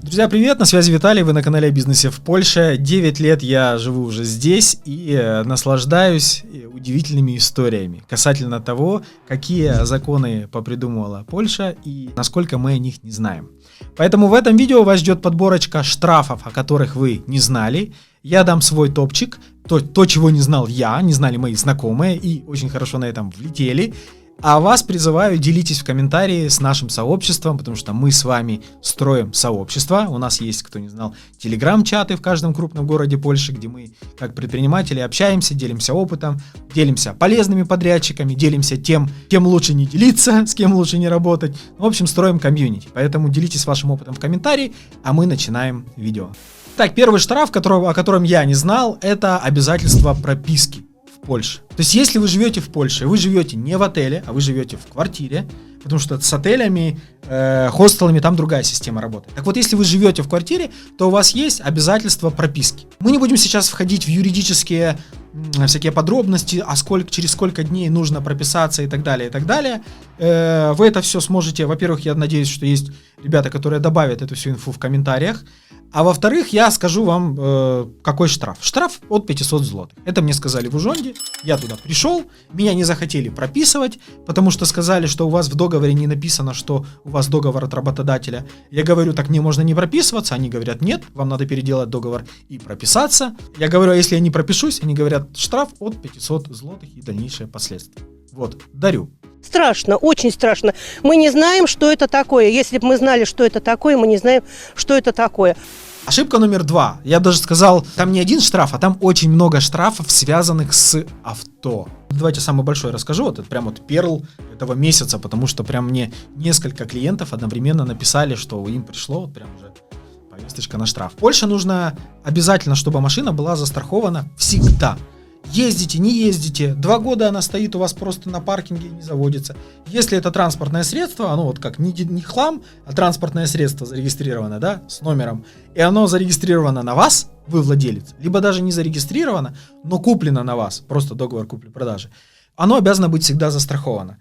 Друзья, привет, на связи Виталий, вы на канале о бизнесе в Польше. 9 лет я живу уже здесь и наслаждаюсь удивительными историями касательно того, какие законы попридумывала Польша и насколько мы о них не знаем. Поэтому в этом видео вас ждет подборочка штрафов, о которых вы не знали. Я дам свой топчик, то, чего не знал я, не знали мои знакомые и очень хорошо на этом влетели. А вас призываю, делитесь в комментарии с нашим сообществом, потому что мы с вами строим сообщество. У нас есть, кто не знал, телеграм-чаты в каждом крупном городе Польши, где мы, как предприниматели, общаемся, делимся опытом, делимся полезными подрядчиками, делимся тем, кем лучше не делиться, с кем лучше не работать. В общем, строим комьюнити. Поэтому делитесь вашим опытом в комментарии, а мы начинаем видео. Так, первый штраф, о котором я не знал, это обязательство прописки в Польше. То есть, если вы живете в Польше, вы живете не в отеле, а вы живете в квартире, потому что с отелями, хостелами там другая система работает. Так вот, если вы живете в квартире, то у вас есть обязательство прописки. Мы не будем сейчас входить в юридические всякие подробности, через сколько дней нужно прописаться и так далее, и так далее. Вы это все сможете, во-первых, я надеюсь, что есть ребята, которые добавят эту всю инфу в комментариях. А во-вторых, я скажу вам, какой штраф. Штраф от 500 злотых. Это мне сказали в Ужонде. Я туда пришел, меня не захотели прописывать, потому что сказали, что у вас в договоре не написано, что у вас договор от работодателя. Я говорю, так мне можно не прописываться. Они говорят, нет, вам надо переделать договор и прописаться. Я говорю, а если я не пропишусь? Они говорят, штраф от 500 злотых и дальнейшие последствия. Вот, дарю. Страшно, очень страшно. Мы не знаем, что это такое. Если бы мы знали, что это такое, мы не знаем, что это такое. Ошибка номер 2. Я даже сказал, там не один штраф, а там очень много штрафов, связанных с авто. Давайте самый большой расскажу. Вот это прям вот перл этого месяца, потому что прям мне несколько клиентов одновременно написали, что им пришло вот прям уже повесточка на штраф. В Польше нужно обязательно, чтобы машина была застрахована всегда. Ездите, не ездите, 2 года она стоит у вас просто на паркинге и не заводится. Если это транспортное средство, оно вот как не хлам, а транспортное средство зарегистрировано, да, с номером, и оно зарегистрировано на вас, вы владелец, либо даже не зарегистрировано, но куплено на вас, просто договор купли-продажи, оно обязано быть всегда застраховано.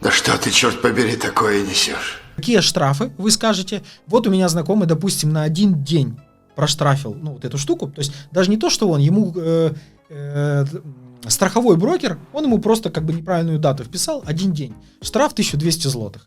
Да что ты, черт побери, такое несешь? Какие штрафы, вы скажете? Вот у меня знакомый, допустим, на 1 день проштрафил, вот эту штуку, то есть даже не то, что он, ему страховой брокер, он ему просто как бы неправильную дату вписал, 1 день, штраф 1200 злотых.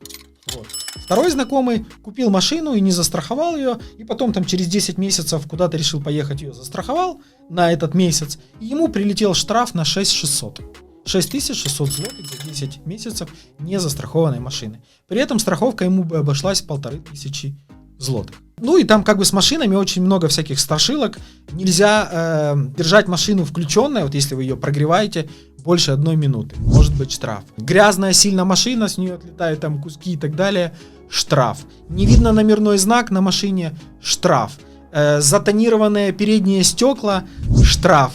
Вот. Второй знакомый купил машину и не застраховал ее, и потом там через 10 месяцев куда-то решил поехать, ее застраховал на этот месяц, и ему прилетел штраф на 6600. 6600 злотых за 10 месяцев не застрахованной машины. При этом страховка ему бы обошлась в 1500 злотых. Ну и там как бы с машинами очень много всяких страшилок. Нельзя держать машину включенной, вот если вы ее прогреваете больше 1 минуты. Может быть штраф. Грязная сильно машина, с нее отлетают там куски и так далее. Штраф. Не видно номерной знак на машине. Штраф. Затонированные передние стекла. Штраф.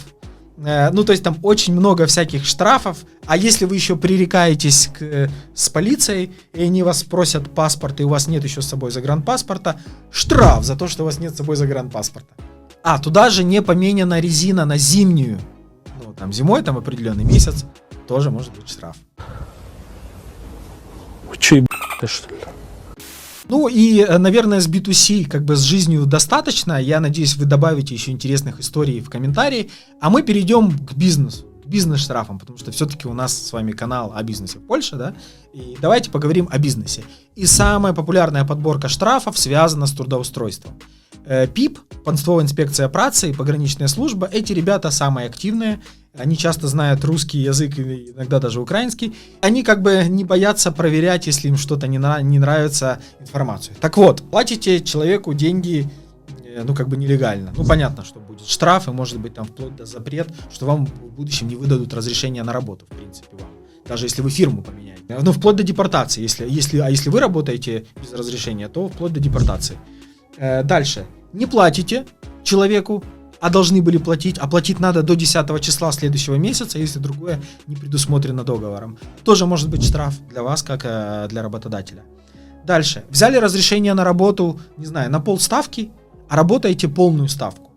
То есть там очень много всяких штрафов, а если вы еще пререкаетесь с полицией, и они вас просят паспорт, и у вас нет еще с собой загранпаспорта, штраф за то, что у вас нет с собой загранпаспорта. Туда же не поменена резина на зимнюю. Там зимой, там определенный месяц, тоже может быть штраф. Вы что, ебаные, что ли? И, наверное, с B2C, как бы с жизнью достаточно. Я надеюсь, вы добавите еще интересных историй в комментарии. А мы перейдем к бизнесу, к бизнес-штрафам, потому что все-таки у нас с вами канал о бизнесе в Польше, да? И давайте поговорим о бизнесе. И самая популярная подборка штрафов связана с трудоустройством. ПИП, Панствовая инспекция працы и пограничная служба, эти ребята самые активные, они часто знают русский язык и иногда даже украинский, они как бы не боятся проверять, если им что-то не нравится, информацию. Так вот, платите человеку деньги, как бы нелегально, понятно, что будет штраф и может быть там вплоть до запрет, что вам в будущем не выдадут разрешение на работу, в принципе, вам. Даже если вы фирму поменяете. Вплоть до депортации, если вы работаете без разрешения, то вплоть до депортации. Дальше. Не платите человеку, а должны были платить, а платить надо до 10 числа следующего месяца, если другое не предусмотрено договором. Тоже может быть штраф для вас, как для работодателя. Дальше. Взяли разрешение на работу, не знаю, на полставки, а работаете полную ставку.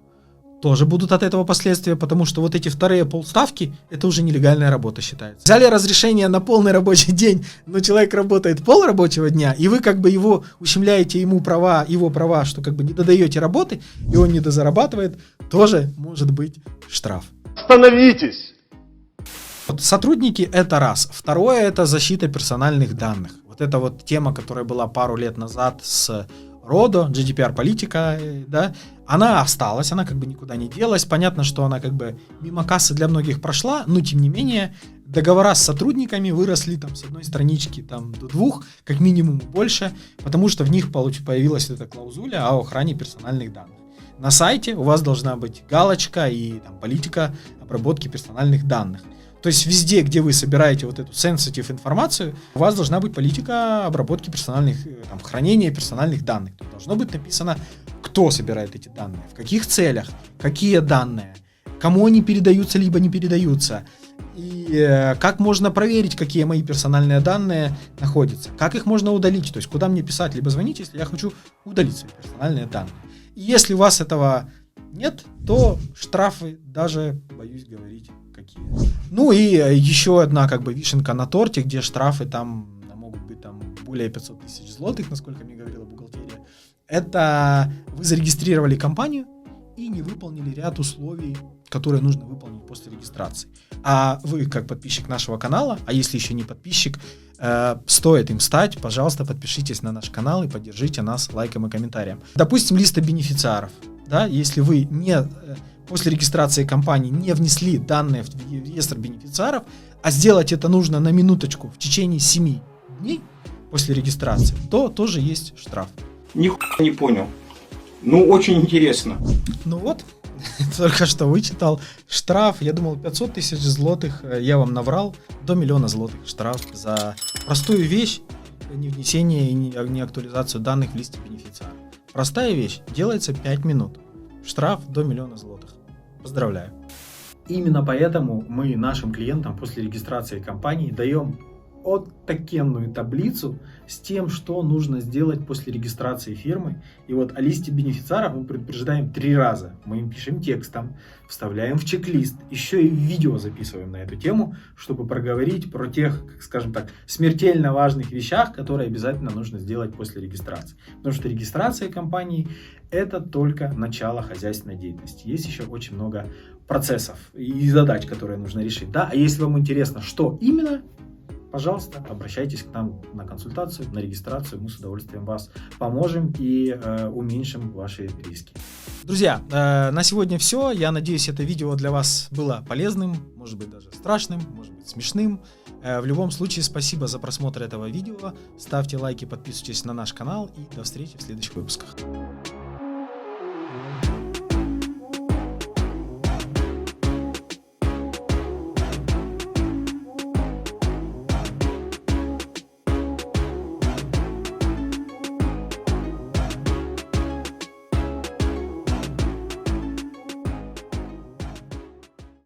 тоже будут от этого последствия, потому что вот эти вторые полставки, это уже нелегальная работа считается. Взяли разрешение на полный рабочий день, но человек работает пол рабочего дня, и вы как бы его ущемляете его права, что как бы не додаете работы, и он не дозарабатывает, тоже может быть штраф. Остановитесь! Вот сотрудники — это раз. Второе — это защита персональных данных. Вот это вот тема, которая была пару лет назад с РОДО, GDPR-политика, да, она осталась, она как бы никуда не делась. Понятно, что она как бы мимо кассы для многих прошла, но тем не менее договора с сотрудниками выросли там с одной странички там до 2, как минимум больше, потому что в них появилась эта клаузуля о охране персональных данных. На сайте у вас должна быть галочка и там политика обработки персональных данных. То есть везде, где вы собираете вот эту sensitive информацию, у вас должна быть политика обработки персональных, там, хранения персональных данных. Тут должно быть написано, кто собирает эти данные, в каких целях, какие данные, кому они передаются, либо не передаются, и как можно проверить, какие мои персональные данные находятся, как их можно удалить, то есть куда мне писать, либо звонить, если я хочу удалить свои персональные данные. И если у вас этого нет, то штрафы даже, боюсь говорить, какие. Ну и еще одна как бы вишенка на торте, где штрафы там могут быть там более 500 тысяч злотых, насколько мне говорила бухгалтерия. Это вы зарегистрировали компанию и не выполнили ряд условий, которые нужно выполнить после регистрации. А вы как подписчик нашего канала, а если еще не подписчик, стоит им стать, пожалуйста, подпишитесь на наш канал и поддержите нас лайком и комментарием. Допустим, листа бенефициаров. Да, если вы после регистрации компании не внесли данные в реестр бенефициаров, а сделать это нужно на минуточку в течение 7 дней после регистрации, то тоже есть штраф. Нихуя не понял. Ну, очень интересно. Ну вот, только что вычитал штраф, я думал 500 тысяч злотых, я вам наврал, до 1 000 000 злотых штраф за простую вещь, не внесение и не актуализацию данных в листе бенефициара. Простая вещь, делается 5 минут. Штраф до 1 000 000 злотых. Поздравляю. Именно поэтому мы нашим клиентам после регистрации компании даем оттакенную таблицу с тем, что нужно сделать после регистрации фирмы. И вот о листе бенефициаров мы предупреждаем 3 раза. Мы им пишем текстом, вставляем в чек-лист, еще и видео записываем на эту тему, чтобы проговорить про тех, скажем так, смертельно важных вещах, которые обязательно нужно сделать после регистрации. Потому что регистрация компании — это только начало хозяйственной деятельности. Есть еще очень много процессов и задач, которые нужно решить. Да? А если вам интересно, что именно, пожалуйста, обращайтесь к нам на консультацию, на регистрацию. Мы с удовольствием вас поможем и уменьшим ваши риски. Друзья, на сегодня все. Я надеюсь, это видео для вас было полезным, может быть даже страшным, может быть смешным. В любом случае, спасибо за просмотр этого видео. Ставьте лайки, подписывайтесь на наш канал и до встречи в следующих выпусках.